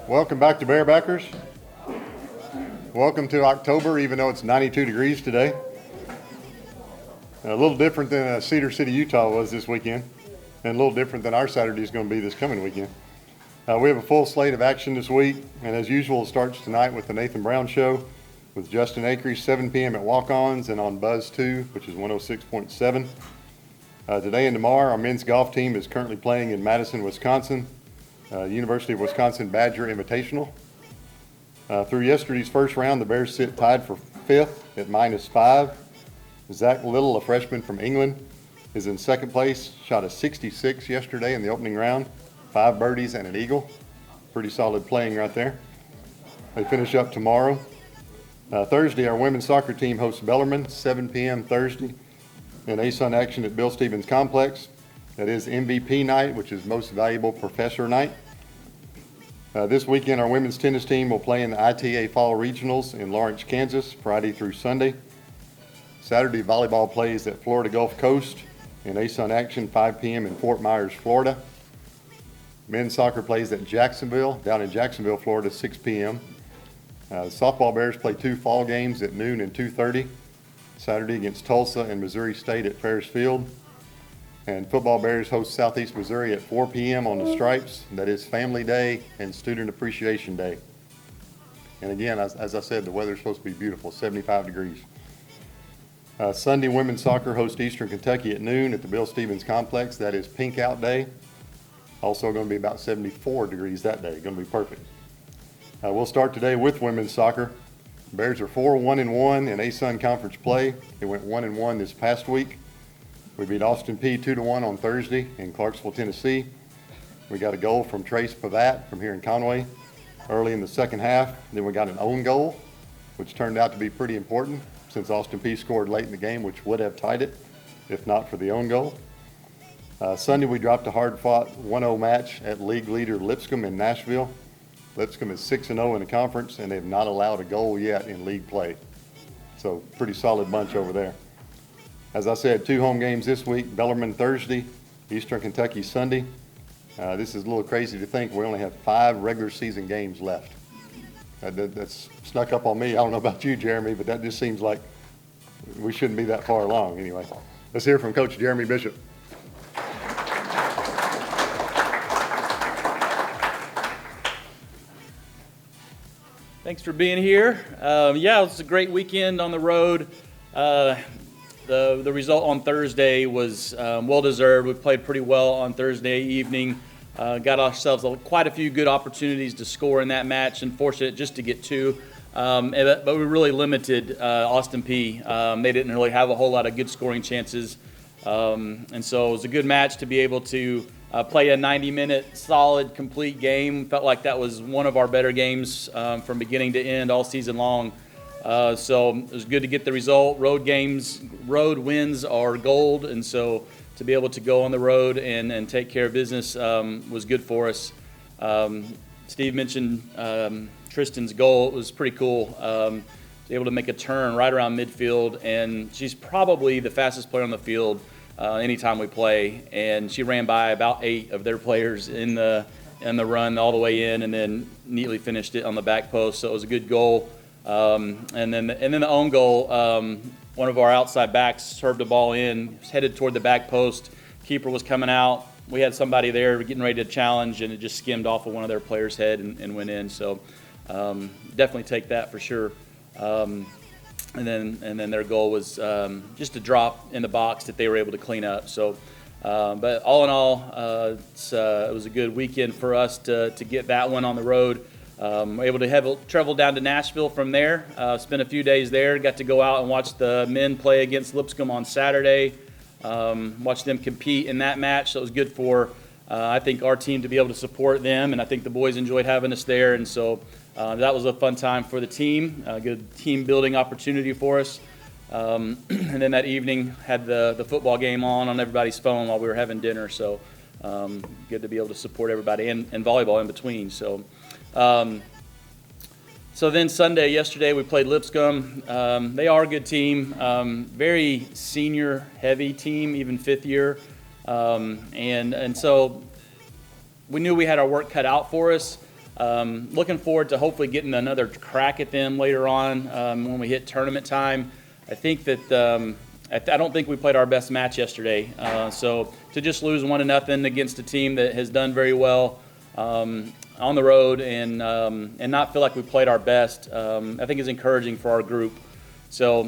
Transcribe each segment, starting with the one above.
Welcome back to Bearbackers. Welcome to October, even though it's 92 degrees today. A little different than Cedar City, Utah was this weekend, and a little different than our Saturday is going to be this coming weekend. We have a full slate of action this week, and as usual, it starts tonight with the Nathan Brown Show with Justin Acree, 7 p.m. at Walk-Ons and on Buzz 2, which is 106.7. Today and tomorrow, our men's golf team is currently playing in Madison, Wisconsin, University of Wisconsin Badger Invitational. Through yesterday's first round, the Bears sit tied for 5th at -5. Zach Little, a freshman from England, is in second place, shot a 66 yesterday in the opening round, 5 birdies and an eagle. Pretty solid playing right there. They finish up tomorrow. Thursday, our women's soccer team hosts Bellarmine, 7 p.m. Thursday, in ASUN action at Bill Stevens Complex. That is MVP night, which is Most Valuable Professor night. This weekend, our women's tennis team will play in the ITA Fall Regionals in Lawrence, Kansas, Friday through Sunday. Saturday, volleyball plays at Florida Gulf Coast in ASUN action, 5 p.m. in Fort Myers, Florida. Men's soccer plays at Jacksonville, down in Jacksonville, Florida, 6 p.m. The softball Bears play 2 fall games at noon and 2:30. Saturday against Tulsa and Missouri State at Ferris Field. And football Bears host Southeast Missouri at 4 p.m. on the Stripes. That is Family Day and Student Appreciation Day. And again, as I said, the weather's supposed to be beautiful, 75 degrees. Sunday, women's soccer hosts Eastern Kentucky at noon at the Bill Stevens Complex. That is Pink Out Day. Also going to be about 74 degrees that day. Going to be perfect. We'll start today with women's soccer. Bears are 4-1-1 in ASUN conference play. They went 1-1 this past week. We beat Austin Peay 2-1 on Thursday in Clarksville, Tennessee. We got a goal from Trace Pavat from here in Conway early in the second half. Then we got an own goal, which turned out to be pretty important since Austin Peay scored late in the game, which would have tied it if not for the own goal. Sunday, we dropped a hard-fought 1-0 match at league leader Lipscomb in Nashville. Lipscomb is 6-0 in the conference, and they've not allowed a goal yet in league play. So pretty solid bunch over there. As I said, 2 home games this week, Bellarmine Thursday, Eastern Kentucky Sunday. This is a little crazy to think we only have 5 regular season games left. That's snuck up on me. I don't know about you, Jeremy, but that just seems like we shouldn't be that far along anyway. Let's hear from Coach Jeremy Bishop. Thanks for being here. Yeah, it was a great weekend on the road. The result on Thursday was well-deserved. We played pretty well on Thursday evening. Got ourselves quite a few good opportunities to score in that match, and fortunate just to get 2. But we really limited Austin Peay. They didn't really have a whole lot of good scoring chances. And so it was a good match to be able to play a 90-minute solid, complete game. Felt like that was one of our better games from beginning to end all season long. So it was good to get the result. Road wins are gold, and so to be able to go on the road and take care of business was good for us. Steve mentioned Tristan's goal. It was pretty cool. Able to make a turn right around midfield, and she's probably the fastest player on the field anytime we play. And she ran by about 8 of their players in the run all the way in, and then neatly finished it on the back post. So it was a good goal. And then the own goal, one of our outside backs served the ball in, headed toward the back post. Keeper was coming out. We had somebody there getting ready to challenge, and it just skimmed off of one of their players' head and went in. So definitely take that for sure. And then their goal was just a drop in the box that they were able to clean up. So, but all in all, it was a good weekend for us to get that one on the road. We're able to travel down to Nashville from there, spent a few days there, got to go out and watch the men play against Lipscomb on Saturday, watch them compete in that match. So it was good for, I think, our team to be able to support them, and I think the boys enjoyed having us there, and so that was a fun time for the team, a good team-building opportunity for us. And then that evening had the football game on everybody's phone while we were having dinner, so good to be able to support everybody, and volleyball in between. So then yesterday, we played Lipscomb. They are a good team, very senior-heavy team, even 5th year. And so we knew we had our work cut out for us. Looking forward to hopefully getting another crack at them later on when we hit tournament time. I think that I don't think we played our best match yesterday. So to just lose 1-0 against a team that has done very well on the road and not feel like we played our best, I think is encouraging for our group. So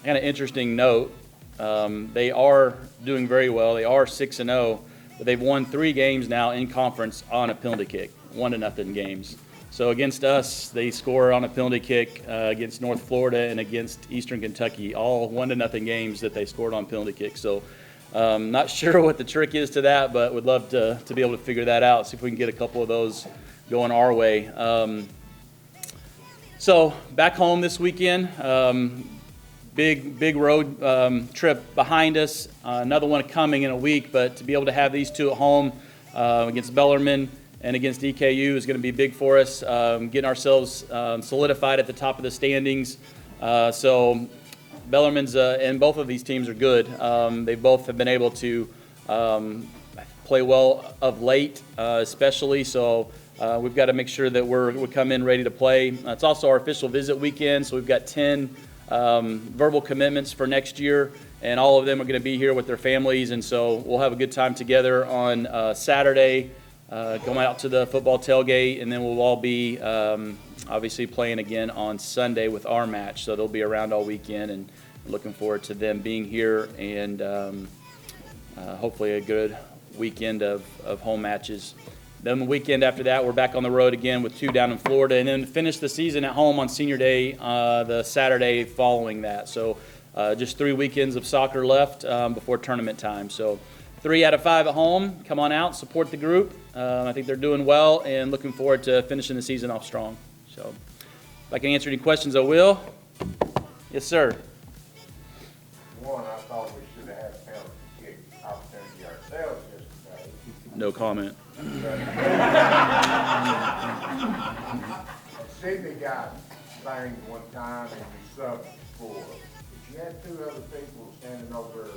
kind of interesting note, they are doing very well. They are 6-0, but they've won 3 games now in conference on a penalty kick, 1-0 games. So against us, they score on a penalty kick against North Florida and against Eastern Kentucky, all 1-0 games that they scored on penalty kicks. So not sure what the trick is to that, but would love to be able to figure that out, see if we can get a couple of those going our way. So back home this weekend, big road trip behind us, another one coming in a week, but to be able to have these 2 at home against Bellarmine and against EKU is going to be big for us, getting ourselves solidified at the top of the standings. So Bellarmine's and both of these teams are good. They both have been able to play well of late, especially. So we've got to make sure that we come in ready to play. It's also our official visit weekend, so we've got 10 verbal commitments for next year, and all of them are going to be here with their families. And so we'll have a good time together on Saturday. Going out to the football tailgate, and then we'll all be obviously playing again on Sunday with our match. So they'll be around all weekend, and looking forward to them being here and hopefully a good weekend of home matches. Then the weekend after that, we're back on the road again with 2 down in Florida, and then finish the season at home on Senior Day the Saturday following that. So just 3 weekends of soccer left before tournament time. So 3 out of 5 at home. Come on out, support the group. I think they're doing well, and looking forward to finishing the season off strong. So if I can answer any questions, I will. Yes, sir. One, I thought we should have had a penalty kick opportunity ourselves yesterday. No comment. Sydney got banged one time and we subbed before. But you had 2 other people standing over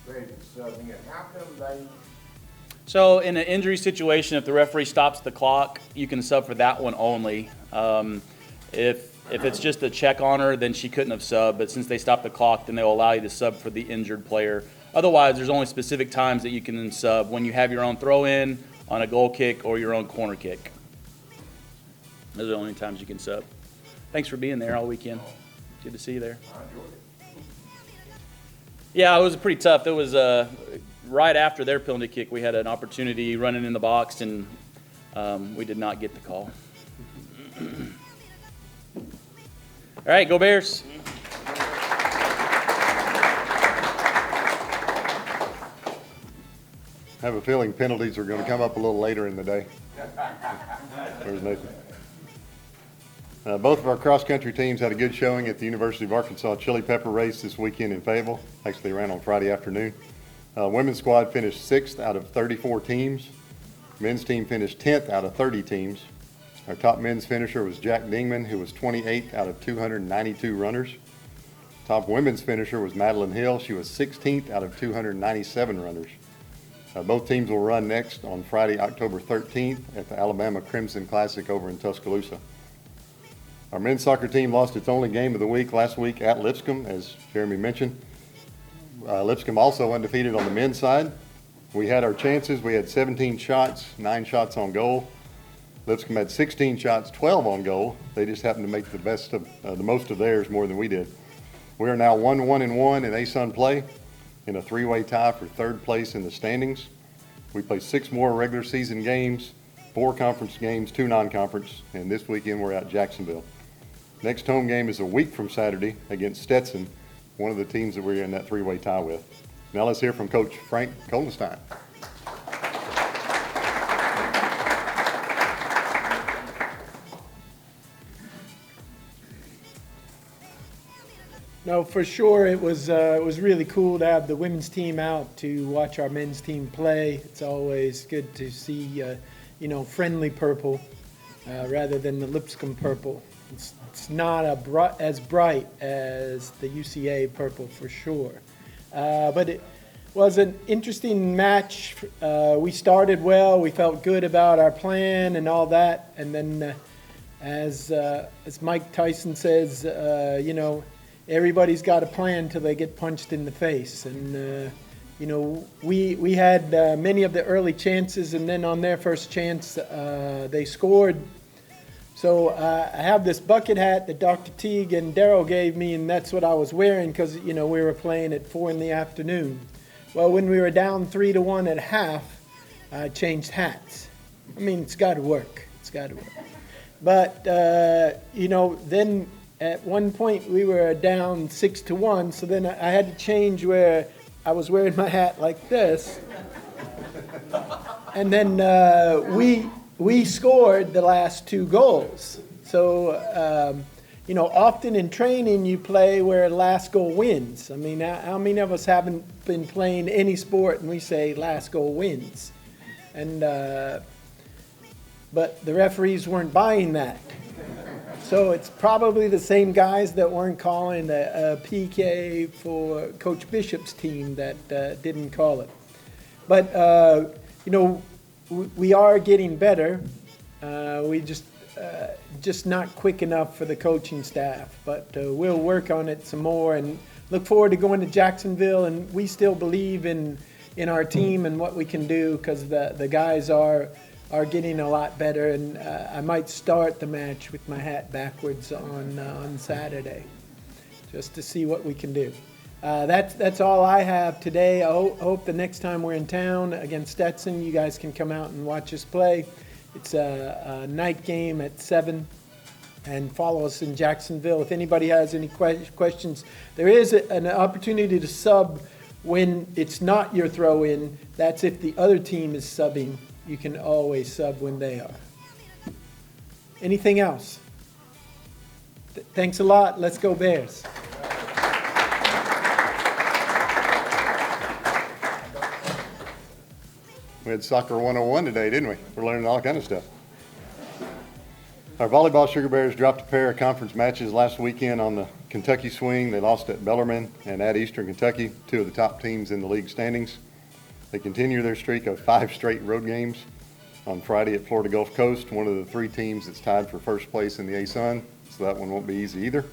ready to sub in. How come they? So in an injury situation, if the referee stops the clock, you can sub for that one only. If it's just a check on her, then she couldn't have subbed. But since they stopped the clock, then they'll allow you to sub for the injured player. Otherwise, there's only specific times that you can sub when you have your own throw-in, on a goal kick, or your own corner kick. Those are the only times you can sub. Thanks for being there all weekend. Good to see you there. I enjoyed it. Yeah, it was pretty tough. It was right after their penalty kick, we had an opportunity running in the box, and we did not get the call. All right, go Bears. I have a feeling penalties are going to come up a little later in the day. There's Nathan. Both of our cross-country teams had a good showing at the University of Arkansas Chili Pepper Race this weekend in Fayetteville. Actually ran on Friday afternoon. Women's squad finished 6th out of 34 teams. Men's team finished 10th out of 30 teams. Our top men's finisher was Jack Dingman, who was 28th out of 292 runners. Top women's finisher was Madeline Hill. She was 16th out of 297 runners. Both teams will run next on Friday, October 13th at the Alabama Crimson Classic over in Tuscaloosa. Our men's soccer team lost its only game of the week last week at Lipscomb, as Jeremy mentioned. Lipscomb also undefeated on the men's side. We had our chances. We had 17 shots, 9 shots on goal. Lipscomb had 16 shots, 12 on goal. They just happened to make the most of theirs more than we did. We are now 1-1-1 in ASUN play, in a 3-way tie for 3rd place in the standings. We play 6 more regular season games, 4 conference games, 2 non-conference, and this weekend we're at Jacksonville. Next home game is a week from Saturday against Stetson, one of the teams that we're in that 3-way tie with. Now let's hear from Coach Frank Kohlenstein. No, for sure, it was really cool to have the women's team out to watch our men's team play. It's always good to see, friendly purple rather than the Lipscomb purple. It's not as bright as the UCA purple for sure. But it was an interesting match. We started well. We felt good about our plan and all that. And then, as Mike Tyson says, you know, everybody's got a plan till they get punched in the face. And you know, we had many of the early chances, and then on their first chance, they scored. So I have this bucket hat that Dr. Teague and Darryl gave me, and that's what I was wearing because, you know, we were playing at 4 in the afternoon. Well, when we were down 3-1 at half, I changed hats. I mean, it's got to work. It's got to work. But, you know, then at one point we were down 6-1, so then I had to change where I was wearing my hat like this. And then we scored the last 2 goals. So, you know, often in training you play where last goal wins. I mean, how many of us haven't been playing any sport and we say last goal wins? And but the referees weren't buying that. So it's probably the same guys that weren't calling a PK for Coach Bishop's team that didn't call it. But, you know, we are getting better. We just not quick enough for the coaching staff. But we'll work on it some more and look forward to going to Jacksonville. And we still believe in our team and what we can do because the guys are getting a lot better. And I might start the match with my hat backwards on Saturday just to see what we can do. That's all I have today. I hope the next time we're in town against Stetson, you guys can come out and watch us play. It's a night game at 7, and follow us in Jacksonville. If anybody has any questions, there is an opportunity to sub when it's not your throw-in. That's if the other team is subbing. You can always sub when they are. Anything else? Thanks a lot. Let's go Bears. We had Soccer 101 today, didn't we? We're learning all kind of stuff. Our volleyball Sugar Bears dropped a pair of conference matches last weekend on the Kentucky swing. They lost at Bellarmine and at Eastern Kentucky, 2 of the top teams in the league standings. They continue their streak of 5 straight road games on Friday at Florida Gulf Coast, one of the 3 teams that's tied for first place in the ASUN, so that one won't be easy either.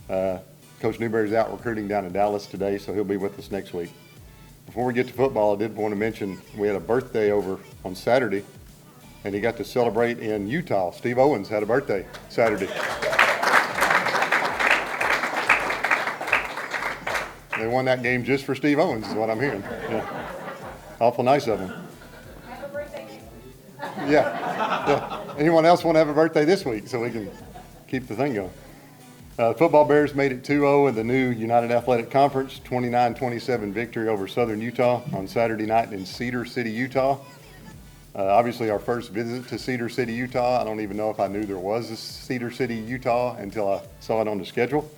Coach Newberry's out recruiting down in Dallas today, so he'll be with us next week. Before we get to football, I did want to mention we had a birthday over on Saturday, and he got to celebrate in Utah. Steve Owens had a birthday Saturday. They won that game just for Steve Owens, is what I'm hearing. Yeah. Awful nice of him. Have a birthday. Yeah. Anyone else want to have a birthday this week so we can keep the thing going? Football Bears made it 2-0 in the new United Athletic Conference, 29-27 victory over Southern Utah on Saturday night in Cedar City, Utah. Obviously our first visit to Cedar City, Utah. I don't even know if I knew there was a Cedar City, Utah until I saw it on the schedule.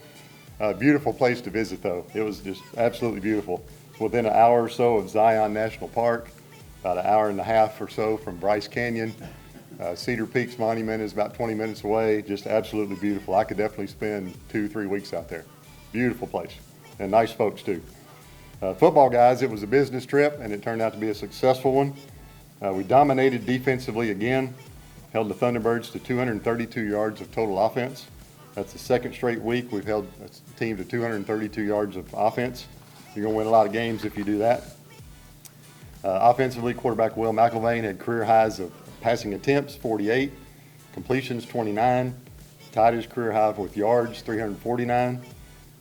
Beautiful place to visit though. It was just absolutely beautiful. It's within an hour or so of Zion National Park, about an hour and a half or so from Bryce Canyon. Cedar Peaks Monument is about 20 minutes away. Just absolutely beautiful. I could definitely spend 2-3 weeks out there. Beautiful place and nice folks too. Football guys, it was a business trip and it turned out to be a successful one. We dominated defensively again, held the Thunderbirds to 232 yards of total offense. That's the second straight week we've held a team to 232 yards of offense. You're going to win a lot of games if you do that. Offensively, quarterback Will McIlvain had career highs of passing attempts, 48, completions, 29, tied his career high with yards, 349.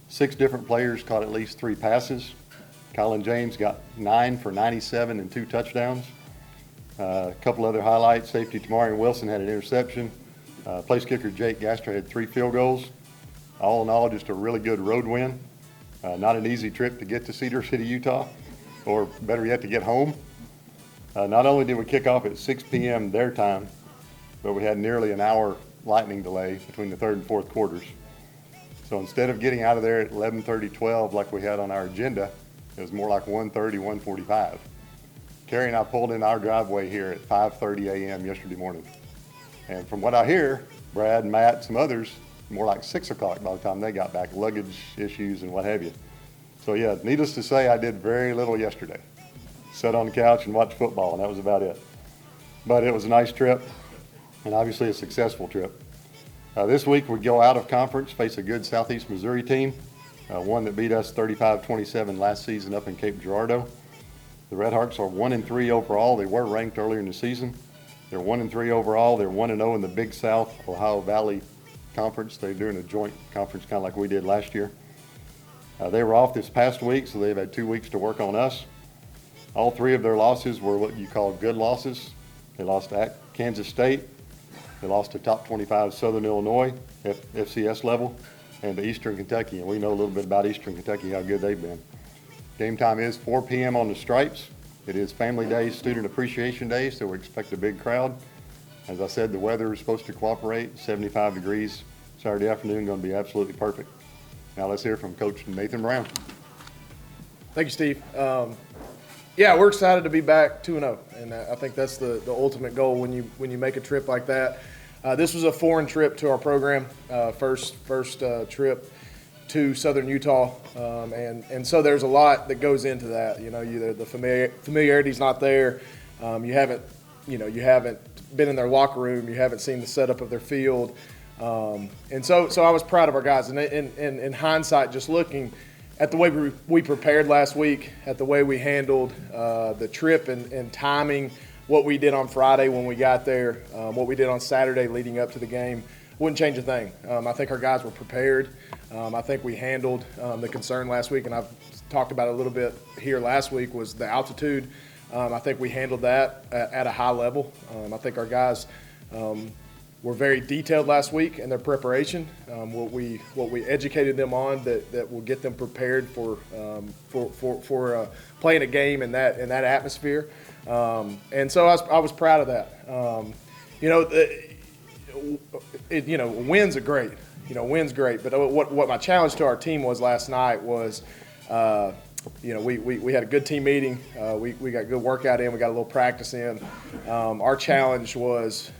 6 different players caught at least 3 passes. Colin James got 9 for 97 and 2 touchdowns. A couple other highlights, safety Tamarian Wilson had an interception. Place kicker Jake Gaster had 3 field goals. All in all, just a really good road win. Not an easy trip to get to Cedar City, Utah, or better yet, to get home. Not only did we kick off at 6 p.m. their time, but we had nearly an hour lightning delay between the 3rd and 4th quarters. So instead of getting out of there at 11:30, 12 like we had on our agenda, it was more like 1:30, 1:45. Carrie and I pulled in our driveway here at 5:30 a.m. yesterday morning. And from what I hear, Brad, Matt, some others, more like 6 o'clock by the time they got back, luggage issues and what have you. So yeah, needless to say, I did very little yesterday. Sat on the couch and watched football, and that was about it. But it was a nice trip, and obviously a successful trip. This week we go out of conference, face a good Southeast Missouri team, one that beat us 35-27 last season up in Cape Girardeau. The Red Hawks are 1-3 overall. They were ranked earlier in the season. They're 1-3 overall. They're 1-0 in the Big South Ohio Valley Conference. They're doing a joint conference kind of like we did last year. They were off this past week, so they've had 2 weeks to work on us. All three of their losses were what you call good losses. They lost at Kansas State. They lost to top 25 Southern Illinois, FCS level, and to Eastern Kentucky. And we know a little bit about Eastern Kentucky, how good they've been. Game time is 4 p.m. on the Stripes. It is Family Day, Student Appreciation Day, so we expect a big crowd. As I said, the weather is supposed to cooperate. 75 degrees Saturday afternoon, going to be absolutely perfect. Now let's hear from Coach Nathan Brown. Thank you, Steve. Yeah, we're excited to be back 2-0, and I think that's the ultimate goal when you make a trip like that. This was a foreign trip to our program, first trip to Southern Utah, and so there's a lot that goes into that. You know, the familiarity's not there. You haven't been in their locker room. You haven't seen the setup of their field, and so I was proud of our guys. And in hindsight, just looking at the way we prepared last week, at the way we handled the trip and timing, what we did on Friday when we got there, what we did on Saturday leading up to the game, wouldn't change a thing. I think our guys were prepared. I think we handled the concern last week, and I've talked about it a little bit here last week, was the altitude. I think we handled that at a high level. I think our guys were very detailed last week in their preparation. What we educated them on that will get them prepared for playing a game in that atmosphere. And so I was proud of that. Wins are great. Wins great. But what my challenge to our team was last night was, we had a good team meeting. We got good workout in. We got a little practice in. Our challenge was,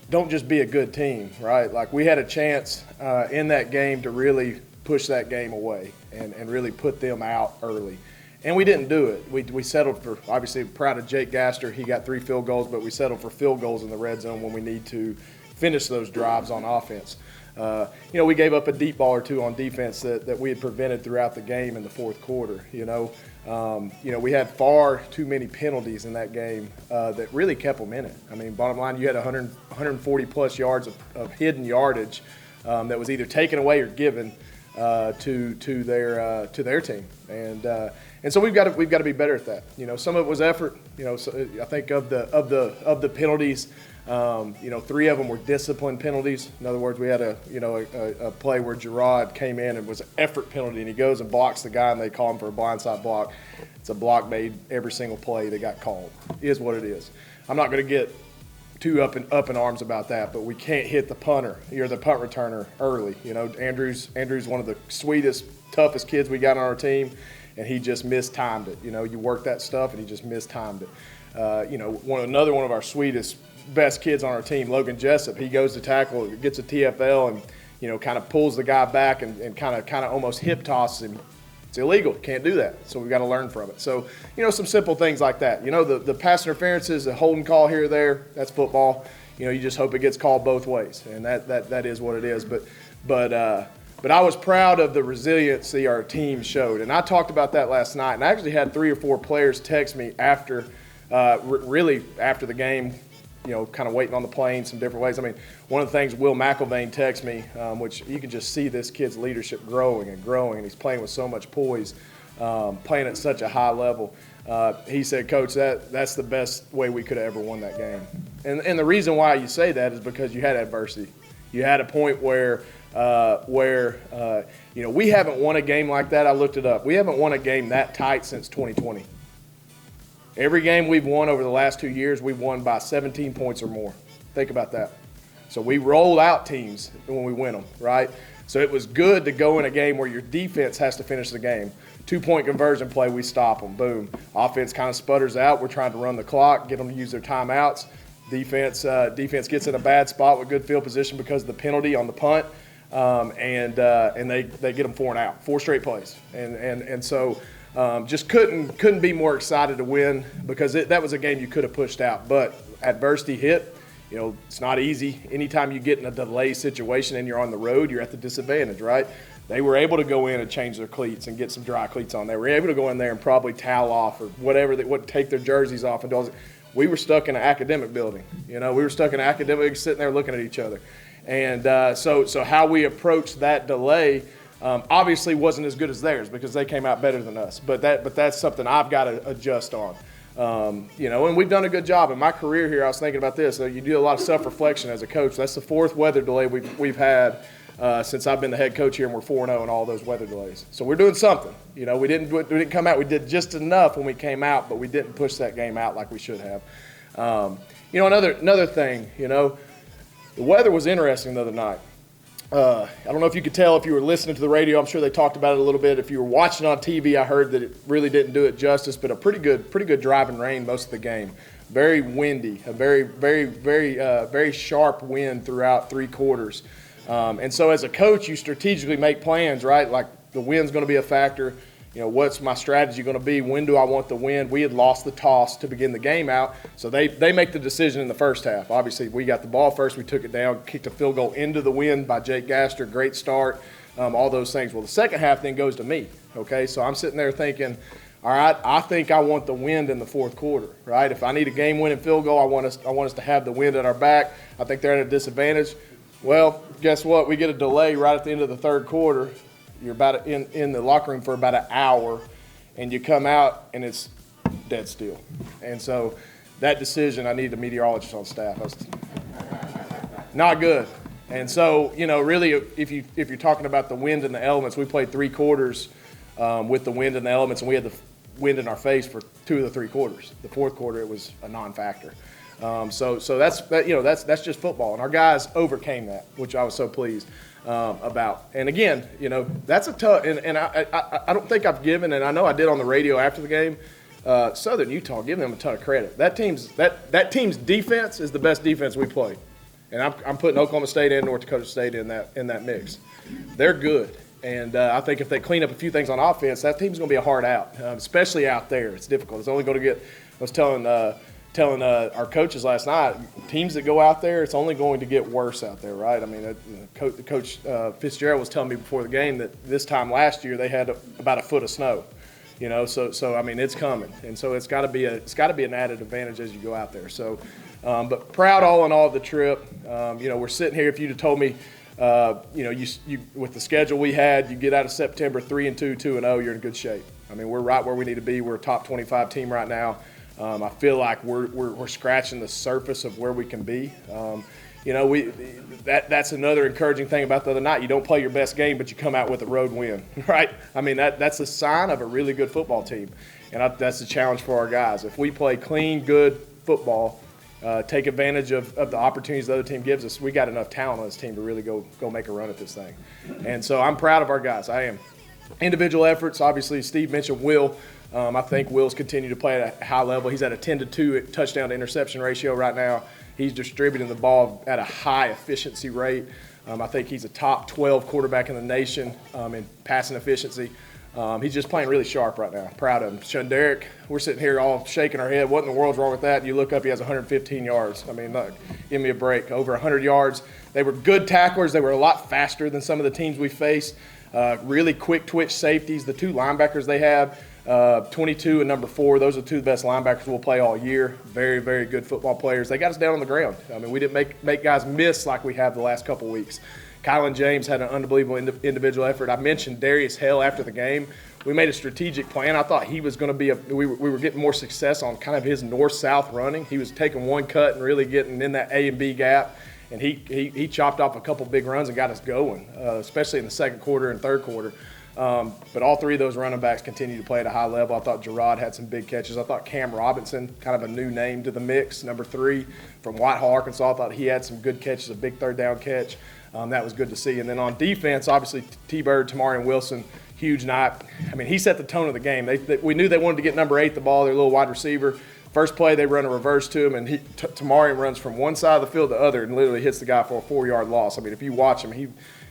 don't just be a good team, right? Like, we had a chance in that game to really push that game away and really put them out early. And we didn't do it. We settled for, obviously, proud of Jake Gaster. He got 3 field goals, but we settled for field goals in the red zone when we need to finish those drives on offense. We gave up a deep ball or two on defense that we had prevented throughout the game in the fourth quarter. We had far too many penalties in that game that really kept them in it. I mean, bottom line, you had 140-plus yards of hidden yardage that was either taken away or given to their team, and so we've got to be better at that. Some of it was effort. So I think of the penalties. 3 of them were discipline penalties. In other words, we had a play where Gerard came in and was an effort penalty, and he goes and blocks the guy, and they call him for a blindside block. It's a block made every single play that got called. It is what it is. I'm not going to get too up in arms about that, but we can't hit the punter or the punt returner early. Andrew's one of the sweetest, toughest kids we got on our team, and he just mistimed it. You work that stuff, and he just mistimed it. Another one of our sweetest, best kids on our team, Logan Jessup, he goes to tackle, gets a TFL, and kind of pulls the guy back and kind of almost hip tosses him. It's illegal. Can't do that. So we've got to learn from it. So, some simple things like that. The pass interferences, a holding call here or there, that's football. You just hope it gets called both ways, and that is what it is. But I was proud of the resiliency our team showed, and I talked about that last night. And I actually had 3 or 4 players text me after the game, kind of waiting on the plane, some different ways. I mean, one of the things Will McIlvain texted me, which you can just see this kid's leadership growing, and he's playing with so much poise, playing at such a high level. He said, Coach, that's the best way we could have ever won that game. And the reason why you say that is because you had adversity. You had a point where we haven't won a game like that. I looked it up. We haven't won a game that tight since 2020. Every game we've won over the last 2 years, we've won by 17 points or more. Think about that. So we roll out teams when we win them, right? So it was good to go in a game where your defense has to finish the game. 2-point conversion play, we stop them. Boom. Offense kind of sputters out. We're trying to run the clock, get them to use their timeouts. Defense gets in a bad spot with good field position because of the penalty on the punt. and they get them 4 and out, 4 straight plays, and so just couldn't be more excited to win because that was a game you could have pushed out, but adversity hit. You know, it's not easy. Anytime you get in a delay situation and you're on the road, you're at the disadvantage, right? They were able to go in and change their cleats and get some dry cleats on. They were able to go in there and probably towel off or whatever, take their jerseys off and do all that. We were stuck in an academic building. You know, we were stuck in an academic, sitting there looking at each other. And so how we approached that delay obviously wasn't as good as theirs because they came out better than us. But that's something I've got to adjust on. You know, and we've done a good job. In my career here, I was thinking about this. You do a lot of self-reflection as a coach. That's the 4th weather delay we've had since I've been the head coach here, and we're 4-0 in all those weather delays. So we're doing something. You know, we didn't come out. We did just enough when we came out, but we didn't push that game out like we should have. You know, another thing, you know, the weather was interesting the other night. I don't know if you could tell if you were listening to the radio. I'm sure they talked about it a little bit. If you were watching on TV, I heard that it really didn't do it justice, but a pretty good driving rain most of the game. Very windy, a very sharp wind throughout 3 quarters. And so as a coach, you strategically make plans, right? Like the wind's going to be a factor. You know, what's my strategy going to be? When do I want the win? We had lost the toss to begin the game out, so they make the decision in the first half. Obviously, we got the ball first. We took it down, kicked a field goal into the wind by Jake Gaster. Great start, all those things. Well, the second half then goes to me, okay? So I'm sitting there thinking, all right, I think I want the wind in the 4th quarter, right? If I need a game-winning field goal, I want us to have the wind at our back. I think they're at a disadvantage. Well, guess what? We get a delay right at the end of the 3rd quarter. You're about in the locker room for about an hour, and you come out, and it's dead still. And so that decision, I need a meteorologist on staff. That's not good. And so, you know, really, if you're talking about the wind and the elements, we played 3 quarters with the wind and the elements, and we had the wind in our face for 2 of the 3 quarters. The 4th quarter, it was a non-factor. So that's just football, and our guys overcame that, which I was so pleased about. And again, you know, that's a tough. And I don't think I've given, and I know I did on the radio after the game. Southern Utah, give them a ton of credit. That team's defense is the best defense we play, and I'm putting Oklahoma State and North Dakota State in that mix. They're good. And I think if they clean up a few things on offense, that team's going to be a hard out, especially out there. It's difficult. It's only going to get. I was telling our coaches last night, teams that go out there, it's only going to get worse out there, right? I mean, Coach Fitzgerald was telling me before the game that this time last year they had about a foot of snow, you know. So I mean, it's coming, and so it's got to be an added advantage as you go out there. So, but proud all in all of the trip. You know, we're sitting here. If you'd have told me, you know, you with the schedule we had, you get out of September 3-2, 2-0, you're in good shape. I mean, we're right where we need to be. We're a top 25 team right now. I feel like we're scratching the surface of where we can be. You know, that's another encouraging thing about the other night. You don't play your best game, but you come out with a road win, right? I mean, that's a sign of a really good football team, and that's the challenge for our guys. If we play clean, good football, take advantage of the opportunities the other team gives us, we got enough talent on this team to really go make a run at this thing. And so I'm proud of our guys. I am. Individual efforts, obviously, Steve mentioned Will. I think Will's continued to play at a high level. He's at a 10-2 touchdown to interception ratio right now. He's distributing the ball at a high efficiency rate. I think he's a top 12 quarterback in the nation in passing efficiency. He's just playing really sharp right now. Proud of him. Shunderick, we're sitting here all shaking our head. What in the world's wrong with that? And you look up, he has 115 yards. I mean, look, give me a break. Over 100 yards. They were good tacklers. They were a lot faster than some of the teams we faced. Really quick twitch safeties. The 2 linebackers they have, 22 and number 4, those are 2 of the best linebackers we'll play all year. Very, very good football players. They got us down on the ground. I mean, we didn't make guys miss like we have the last couple weeks. Kylan James had an unbelievable individual effort. I mentioned Darius Hale after the game. We made a strategic plan. I thought he was going to be we were getting more success on kind of his north-south running. He was taking one cut and really getting in that A and B gap. And he chopped off a couple big runs and got us going, especially in the 2nd quarter and 3rd quarter. But all 3 of those running backs continue to play at a high level. I thought Gerard had some big catches. I thought Cam Robinson, kind of a new name to the mix, number 3 from Whitehall, Arkansas. I thought he had some good catches, a big 3rd down catch. That was good to see. And then on defense, obviously T-Bird, Tamarian Wilson, huge night. I mean, he set the tone of the game. We knew they wanted to get number 8 the ball, their little wide receiver. First play, they run a reverse to him, and Tamarian runs from one side of the field to the other and literally hits the guy for a 4-yard loss. I mean, if you watch him,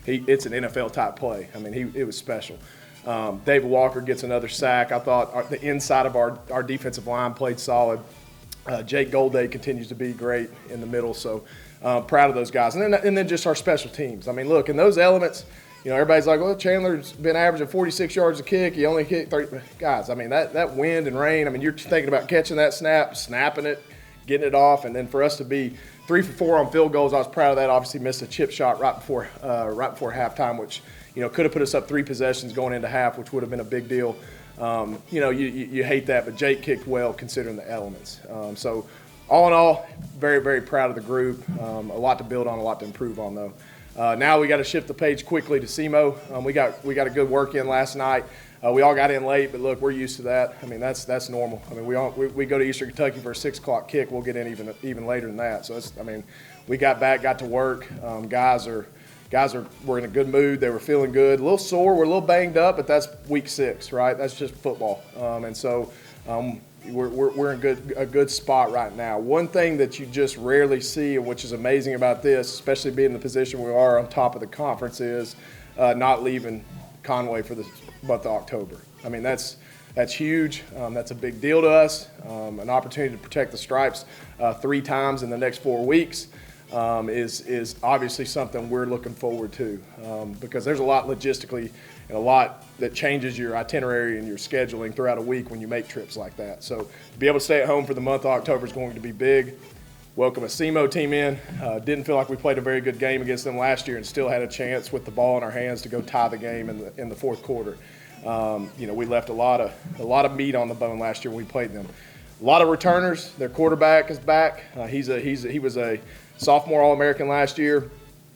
it's an NFL type play. I mean, it was special. David Walker gets another sack. I thought the inside of our defensive line played solid. Jake Golday continues to be great in the middle, so proud of those guys. And then just our special teams. I mean, look, in those elements, you know, everybody's like, well, Chandler's been averaging 46 yards a kick. He only kicked 30. Guys, I mean, that wind and rain, I mean, you're thinking about catching that snap, snapping it, getting it off, and then for us to be 3 for 4 on field goals, I was proud of that. Obviously missed a chip shot right before halftime, which, you know, could have put us up 3 possessions going into half, which would have been a big deal. You know, you hate that, but Jake kicked well considering the elements. So all in all, very, very proud of the group. A lot to build on, a lot to improve on, though. Now we got to shift the page quickly to SEMO. We got a good work in last night. We all got in late, but look, we're used to that. I mean, that's normal. I mean, we go to Eastern Kentucky for a 6 o'clock kick. We'll get in even later than that. So I mean, we got back, got to work. Guys were in a good mood. They were feeling good. A little sore. We're a little banged up, but that's week 6, right? That's just football. And so we're in a good spot right now. One thing that you just rarely see, which is amazing about this, especially being in the position we are on top of the conference, is not leaving Conway for the month of October. I mean, that's huge. That's a big deal to us. An opportunity to protect the stripes 3 times in the next 4 weeks. Is obviously something we're looking forward to because there's a lot logistically and a lot that changes your itinerary and your scheduling throughout a week when you make trips like that. So to be able to stay at home for the month of October is going to be big. Welcome a SEMO team in. Didn't feel like we played a very good game against them last year and still had a chance with the ball in our hands to go tie the game in the fourth quarter. You know, we left a lot of meat on the bone last year when we played them. A lot of returners. Their quarterback is back. He was a sophomore All-American last year.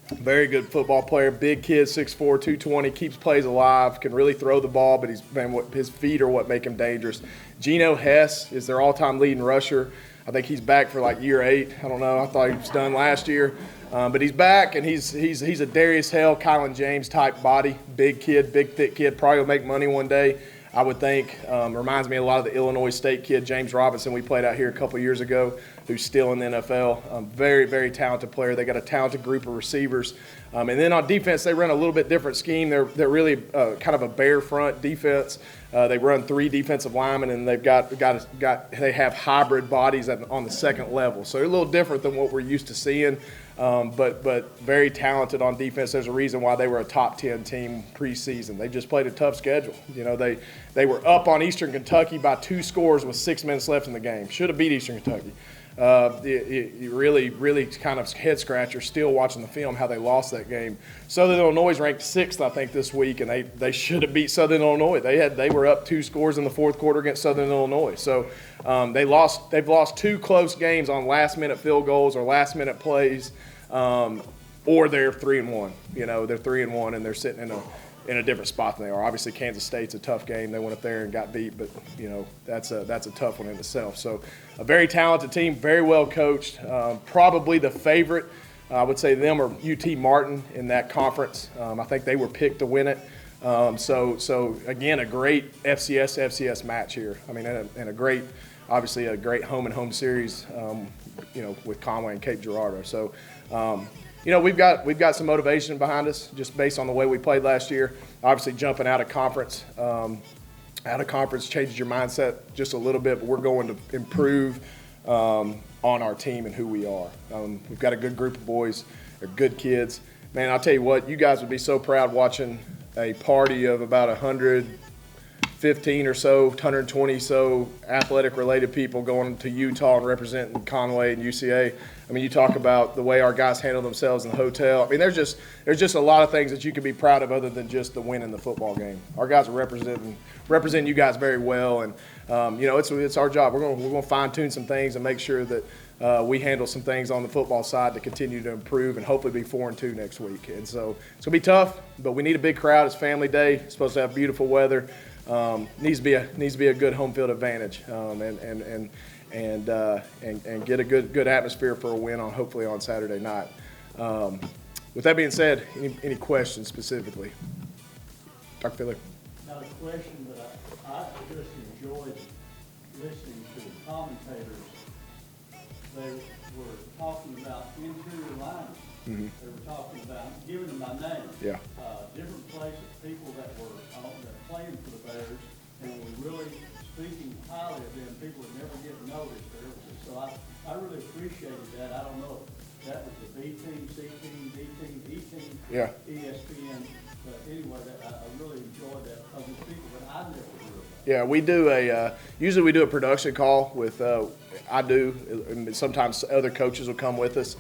Very good football player. Big kid, 6'4", 220, keeps plays alive, can really throw the ball, but his feet are what make him dangerous. Geno Hess is their all-time leading rusher. I think he's back for like year 8. I don't know. I thought he was done last year. But he's back, and he's a Darius Hale, Kylan James type body. Big kid, big, thick kid. Probably will make money one day, I would think. Reminds me a lot of the Illinois State kid, James Robinson, we played out here a couple years ago, who's still in the NFL. Very, very talented player. They got a talented group of receivers. And then on defense, they run a little bit different scheme. They're really kind of a bare front defense. They run 3 defensive linemen, and they have hybrid bodies on the second level. So they're a little different than what we're used to seeing. But very talented on defense. There's a reason why they were a top 10 team preseason. They just played a tough schedule. You know, they were up on Eastern Kentucky by 2 scores with 6 minutes left in the game. Should have beat Eastern Kentucky. You really kind of head scratcher still watching the film how they lost that game. Southern Illinois is ranked 6th, I think, this week, and they should have beat Southern Illinois. They were up 2 scores in the fourth quarter against Southern Illinois. So they've lost 2 close games on last-minute field goals or last-minute plays, or they're 3-1. You know, they're 3-1 and they're sitting in a different spot than they are. Obviously, Kansas State's a tough game. They went up there and got beat, but you know that's a tough one in itself. So, a very talented team, very well coached. Probably the favorite, I would say, them or UT Martin in that conference. I think they were picked to win it. So again, a great FCS match here. I mean, and a great home and home series. You know, with Conway and Cape Girardeau. So. You know, we've got some motivation behind us just based on the way we played last year. Obviously, jumping out of conference changes your mindset just a little bit, but we're going to improve on our team and who we are. We've got a good group of boys. They're good kids. Man, I'll tell you what, you guys would be so proud watching a party of about 115 or so, 120 so athletic-related people going to Utah and representing Conway and UCA. I mean, you talk about the way our guys handle themselves in the hotel. I mean, there's just a lot of things that you can be proud of other than just the win in the football game. Our guys are representing you guys very well, and you know, it's our job. We're going to fine-tune some things and make sure that we handle some things on the football side to continue to improve and hopefully be 4-2 next week. And so it's going to be tough, but we need a big crowd. It's family day. It's supposed to have beautiful weather. Needs to be a good home field advantage, and get a good atmosphere for a win hopefully on Saturday night. With that being said, any questions specifically? Dr. Philly? Not a question, but I just enjoyed listening to the commentators. They were talking about interior linemen They were talking about giving them my name. Yeah. Different places, people that were that playing for the Bears, and were really speaking highly of them. People would never get noticed or everything. So I really appreciated that. I don't know if that was the B team, C team, D team, E team, Yeah. ESPN. But anyway, I really enjoyed that because it's people that I never knew about. Yeah, we do usually we do a production call with, I do, and sometimes other coaches will come with us.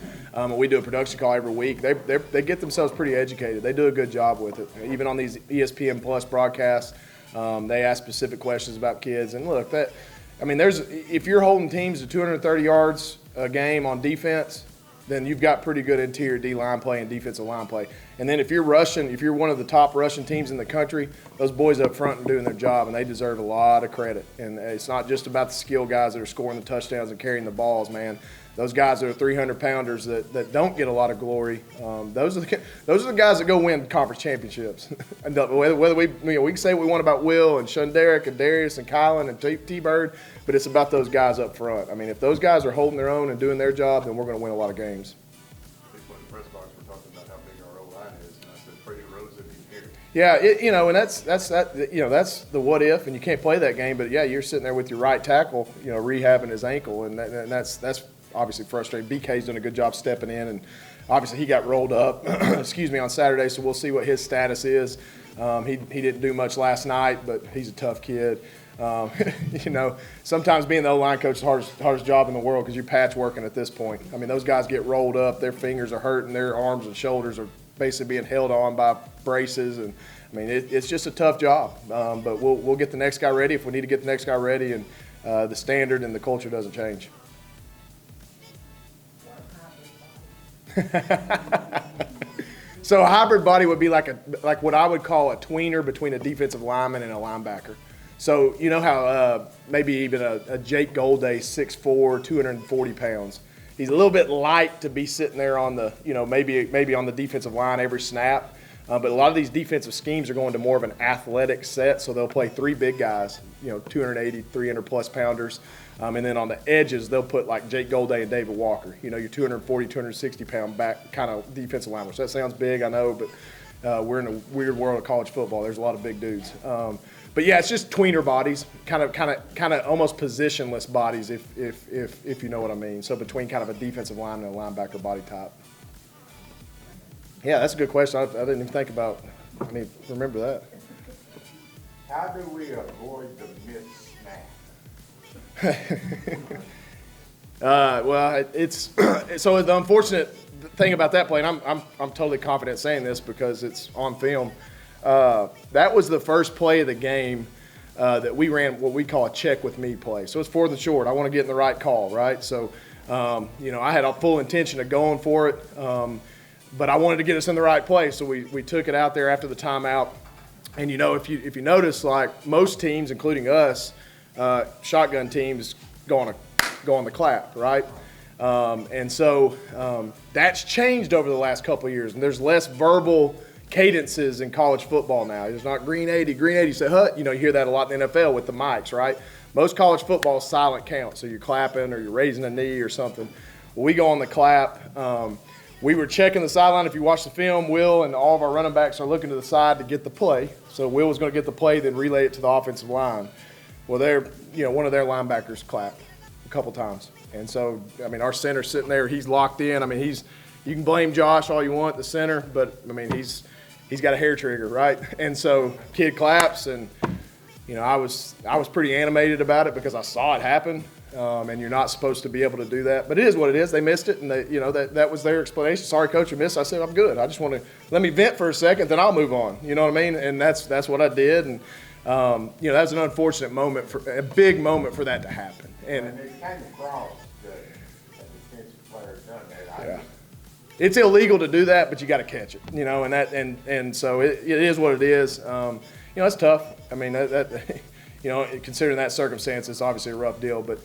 We do a production call every week. They get themselves pretty educated. They do a good job with it. Even on these ESPN Plus broadcasts, they ask specific questions about kids. And look, if you're holding teams to 230 yards a game on defense, then you've got pretty good interior D-line play and defensive line play. And then if you're rushing, if you're one of the top rushing teams in the country, those boys up front are doing their job, and they deserve a lot of credit. And it's not just about the skill guys that are scoring the touchdowns and carrying the balls, man. Those guys that are 300-pounders that don't get a lot of glory, those are the guys that go win conference championships. And whether we can say what we want about Will and Shunderick and Darius and Kylan and T-Bird, but it's about those guys up front. I mean, if those guys are holding their own and doing their job, then we're going to win a lot of games. People in the press box were talking about how big our O-line is, and I said, Freddie Rose would be here. Yeah, and that's the what if, and you can't play that game. But yeah, you're sitting there with your right tackle, rehabbing his ankle, and that's obviously frustrating. BK's done a good job stepping in, and obviously he got rolled up, on Saturday, so we'll see what his status is. He didn't do much last night, but he's a tough kid. Sometimes being the O-line coach is the hardest job in the world because you're patchworking at this point. I mean, those guys get rolled up, their fingers are hurting, their arms and shoulders are basically being held on by braces, and I mean, it's just a tough job. But we'll get the next guy ready if we need to get the next guy ready, and the standard and the culture doesn't change. So a hybrid body would be like what I would call a tweener between a defensive lineman and a linebacker. So you know how maybe even a Jake Golday, 6'4", 240 pounds. He's a little bit light to be sitting there on the, maybe on the defensive line every snap. But a lot of these defensive schemes are going to more of an athletic set, so they'll play three big guys, 280, 300-plus pounders. And then on the edges, they'll put like Jake Golday and David Walker, your 240, 260-pound back kind of defensive linemen. So that sounds big, I know, but we're in a weird world of college football. There's a lot of big dudes. But yeah, it's just tweener bodies, kind of almost positionless bodies, if you know what I mean. So between kind of a defensive lineman and a linebacker body type. Yeah, that's a good question. I didn't even think about. I need to remember that. How do we avoid the missed snap? Well, it's so the unfortunate thing about that play, and I'm totally confident saying this because it's on film. That was the first play of the game that we ran what we call a check with me play. So it's 4th and short. I want to get in the right call, right? So, I had a full intention of going for it, but I wanted to get us in the right place. So we took it out there after the timeout. And, if you notice, like most teams, including us, shotgun teams go on the clap, right? And so that's changed over the last couple of years. And there's less verbal cadences in college football now. It's not green 80, say hut. You hear that a lot in the NFL with the mics, right? Most college football is silent count, so you're clapping or you're raising a knee or something. Well, we go on the clap. We were checking the sideline. If you watch the film, Will and all of our running backs are looking to the side to get the play. So Will was going to get the play, then relay it to the offensive line. Well, one of their linebackers clapped a couple times. And so, our center's sitting there. He's locked in. You can blame Josh all you want, the center, but, he's got a hair trigger, right? And so kid claps, and I was pretty animated about it because I saw it happen, and you're not supposed to be able to do that. But it is what it is. They missed it, and that was their explanation. Sorry, coach, you missed. I said I'm good. I just want to let me vent for a second, then I'll move on. You know what I mean? And that's what I did, and that was an unfortunate moment, a big moment for that to happen. And it came across that the defensive player done that. Yeah. It's illegal to do that, but you got to catch it, and so it is what it is. It's tough. Considering that circumstance, it's obviously a rough deal, but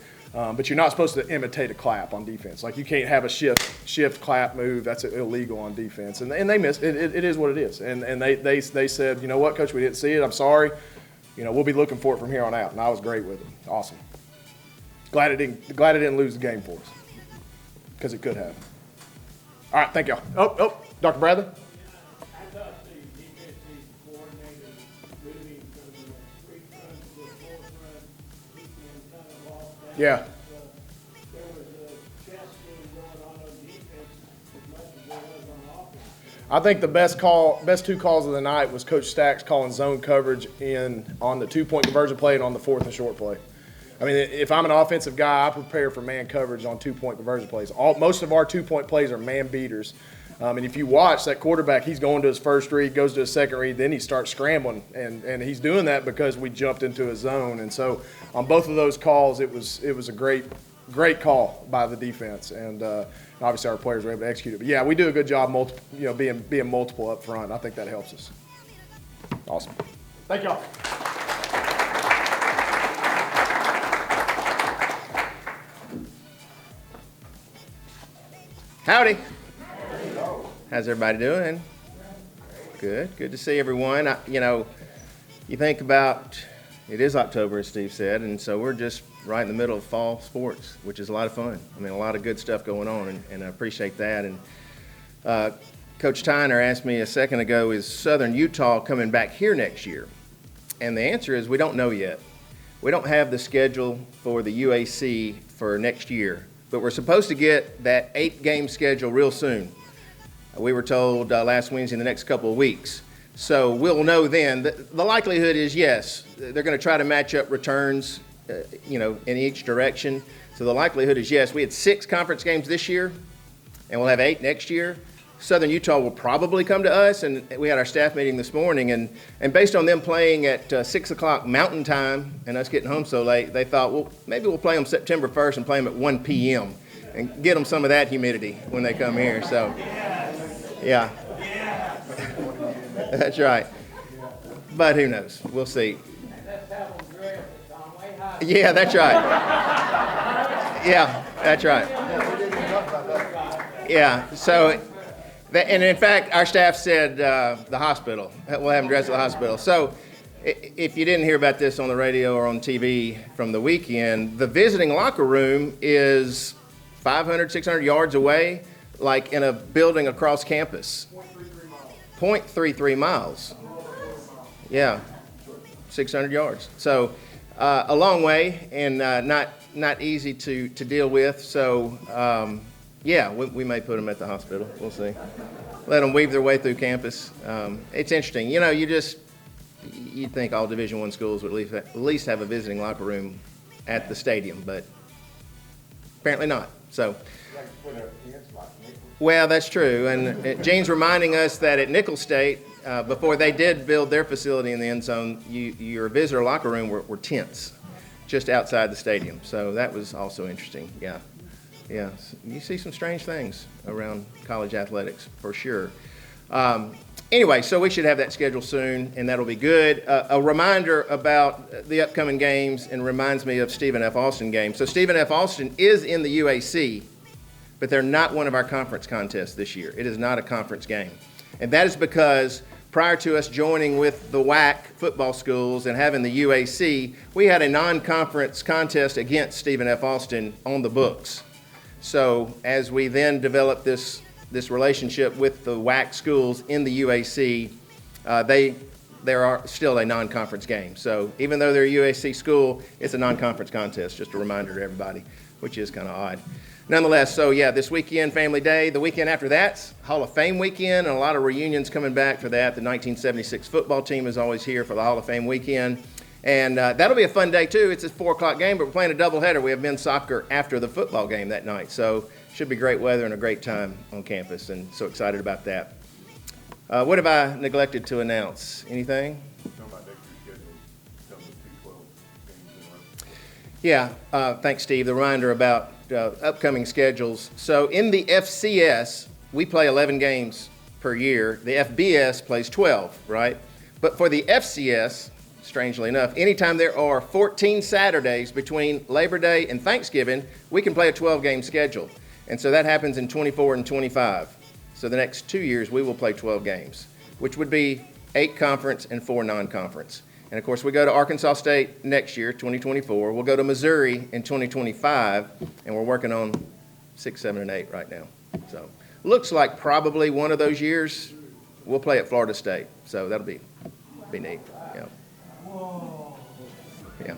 you're not supposed to imitate a clap on defense. Like you can't have a shift clap move. That's illegal on defense, and they missed it. It is what it is, and they said, you know what, coach, we didn't see it. I'm sorry. We'll be looking for it from here on out, and I was great with it. Awesome. Glad it didn't lose the game for us because it could have. All right, thank y'all. Dr. Bradley? I thought the defensive coordinator really from the 3 runs to the 4th run, he kind of lost that. Yeah. There was a chess game going on defense as much as there was on offense. I think the best 2 calls of the night was Coach Stacks calling zone coverage on the 2-point conversion play and on the 4th and short play. I mean, if I'm an offensive guy, I prepare for man coverage on 2-point conversion plays. Most of our 2-point plays are man beaters. And if you watch that quarterback, he's going to his first read, goes to his second read, then he starts scrambling. And he's doing that because we jumped into a zone. And so on both of those calls, it was a great call by the defense. And obviously our players were able to execute it. But, yeah, we do a good job being multiple up front. I think that helps us. Awesome. Thank y'all. Howdy. How's everybody doing? Good. Good to see everyone. You think about, it is October, as Steve said, and so we're just right in the middle of fall sports, which is a lot of fun. I mean, a lot of good stuff going on, and I appreciate that. And Coach Tyner asked me a second ago, is Southern Utah coming back here next year? And the answer is we don't know yet. We don't have the schedule for the UAC for next year. But we're supposed to get that 8-game schedule real soon. We were told last Wednesday in the next couple of weeks. So we'll know then. The likelihood is, yes, they're going to try to match up returns, in each direction. So the likelihood is, yes, we had 6 conference games this year, and we'll have 8 next year. Southern Utah will probably come to us, and we had our staff meeting this morning, and based on them playing at 6 o'clock Mountain Time and us getting home so late, they thought, well, maybe we'll play them September 1st and play them at 1 p.m. and get them some of that humidity when they come here. So, yeah. That's right. But who knows? We'll see. Yeah, that's right. Yeah, that's right. Yeah, so... And in fact, our staff said the hospital. We'll have them dressed at the hospital. So if you didn't hear about this on the radio or on TV from the weekend, the visiting locker room is 500, 600 yards away, like in a building across campus. 0.33 miles. Yeah, 600 yards. So a long way and not easy to deal with. So, yeah, we may put them at the hospital. We'll see. Let them weave their way through campus. It's interesting. You'd think all Division I schools would at least have a visiting locker room at the stadium, but apparently not. So, well, that's true. And Gene's reminding us that at Nicholls State, before they did build their facility in the end zone, your visitor locker room were tents just outside the stadium. So that was also interesting. Yeah. Yeah, you see some strange things around college athletics, for sure. Anyway, so we should have that schedule soon, and that'll be good. A reminder about the upcoming games, and reminds me of Stephen F. Austin games. So Stephen F. Austin is in the UAC, but they're not one of our conference contests this year. It is not a conference game. And that is because prior to us joining with the WAC football schools and having the UAC, we had a non-conference contest against Stephen F. Austin on the books. So as we then developed this relationship with the WAC schools in the UAC, there are still a non-conference game. So even though they're a UAC school, it's a non-conference contest, just a reminder to everybody, which is kind of odd. Nonetheless, so yeah, this weekend, Family Day. The weekend after that's Hall of Fame weekend, and a lot of reunions coming back for that. The 1976 football team is always here for the Hall of Fame weekend. And that'll be a fun day, too. It's a 4 o'clock game, but we're playing a doubleheader. We have men's soccer after the football game that night. So should be great weather and a great time on campus, and so excited about that. What have I neglected to announce? Anything? Yeah, thanks, Steve. The reminder about upcoming schedules. So in the FCS, we play 11 games per year. The FBS plays 12, right? But for the FCS, strangely enough, anytime there are 14 Saturdays between Labor Day and Thanksgiving, we can play a 12-game schedule. And so that happens in 24 and 25. So the next 2 years, we will play 12 games, which would be 8 conference and 4 non-conference. And, of course, we go to Arkansas State next year, 2024. We'll go to Missouri in 2025, and we're working on 6, 7, and 8 right now. So looks like probably one of those years we'll play at Florida State. So that'll be neat. Yeah. Yeah.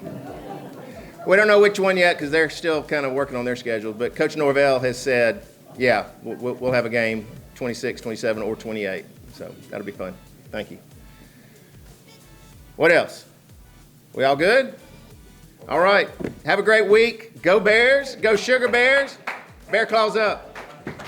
We don't know which one yet because they're still kind of working on their schedule. But Coach Norvell has said, yeah, we'll have a game 26, 27, or 28. So that'll be fun. Thank you. What else? We all good? All right. Have a great week. Go Bears. Go Sugar Bears. Bear claws up.